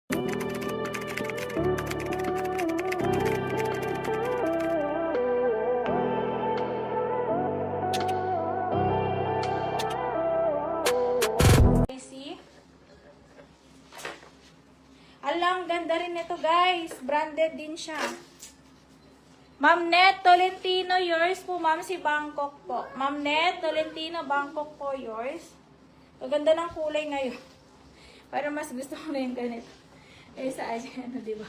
See? Alang, ganda rin ito guys. Branded din siya. Ma'am Net Tolentino, yours po. Ma'am si Bangkok po. Ma'am Net Tolentino, Bangkok po, yours. Ang ganda ng kulay ngayon. Para mas gusto ko na yung ganito. Eh, sa aja, ano, diba?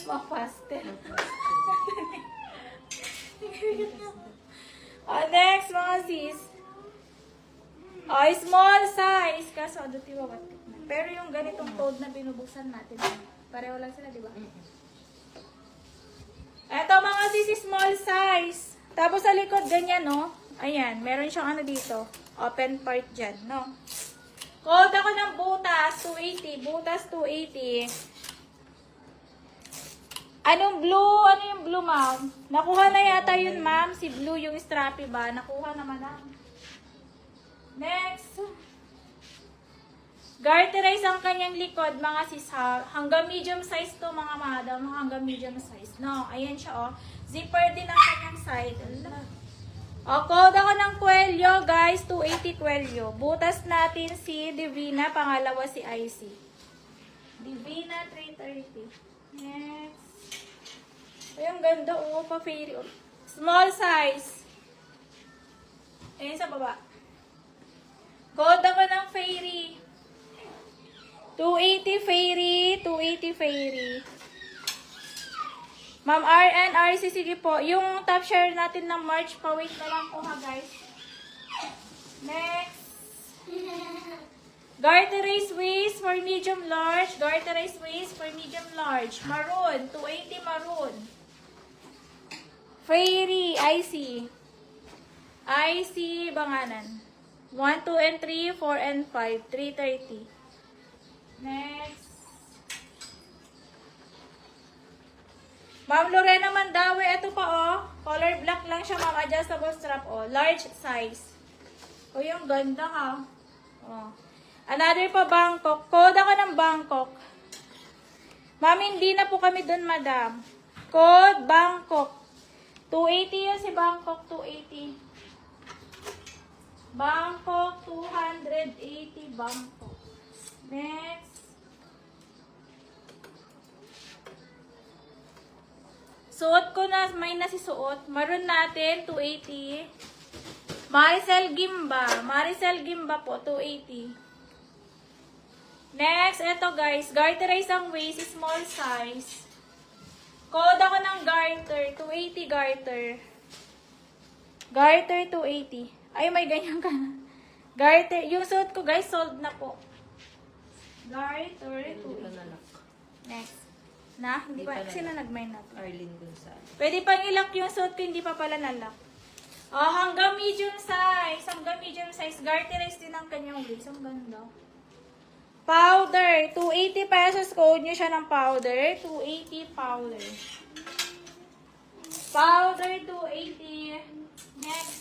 Pastel. Next, mga sis. Small size. Kaso, aduti wabat. Pero yung ganitong code na binubuksan natin, pareho lang sila, diba? Eto, mga sis, small size. Tapos sa likod, ganyan, no? Ayan, meron siyang ano dito. Open part dyan, no? Code ako ng butas, 280. Butas, 280. Anong blue? Ano yung blue, ma'am? Nakuha na yata yun, ma'am. Si blue, yung strappy ba? Nakuha naman na. Next. Garterize ang kanyang likod, mga sis. Hanggang medium size to, mga madam. Hanggang medium size. No, ayan siya, oh. Zipper din ang kanyang side. Code ako ng Cuello, guys. 280 Cuello. Butas natin si Divina. Pangalawa si IC. Divina, 330. Next. Ay, ang ganda, oh. Pa-fairy. Small size. Ayan sa baba. Code ako ng fairy. 280 fairy. 280 fairy. Ma'am RN, RC, sige po. Yung top share natin ng March, pa-wait na lang po ha, guys. Next. Garterize waist for medium large. Garterize waist for medium large. Maroon. 280 maroon. Fairy. IC. IC banganan. 1, 2, and 3, 4, and 5. 330. Next. Ma'am Lorena Mandawe, ito pa oh. Color black lang siya, ma'am. Adjustable strap oh. Large size. O yung ganda ha. Oh. Another pa Bangkok. Code ako ng Bangkok. Ma'am, hindi na po kami dun, madam. Code Bangkok. 280 yun si Bangkok. 280. Bangkok, 280 Bangkok. Next. Suot ko na, may nasisuot. Maroon natin, 280. Maricel Gimba. Maricel Gimba po, 280. Next, eto guys. Garterize ang waist, small size. Code ako ng garter, 280 garter. Garter, 280. Ay, may ganyan ka na. Garter. Yung suot ko, guys, sold na po. Garter. Next. Na? Hindi pa. Sino nag-mine na to? Arlene Gonzalez. Pwede pang ilak yung suot ko, hindi pa pala nalak. Oh, hanggang medium size. Hanggang medium size. Garterize din ang kanyang waist. Ang ganda. Powder. 280 pesos. Code nyo siya ng powder. 280 powder. Powder, 280. Next.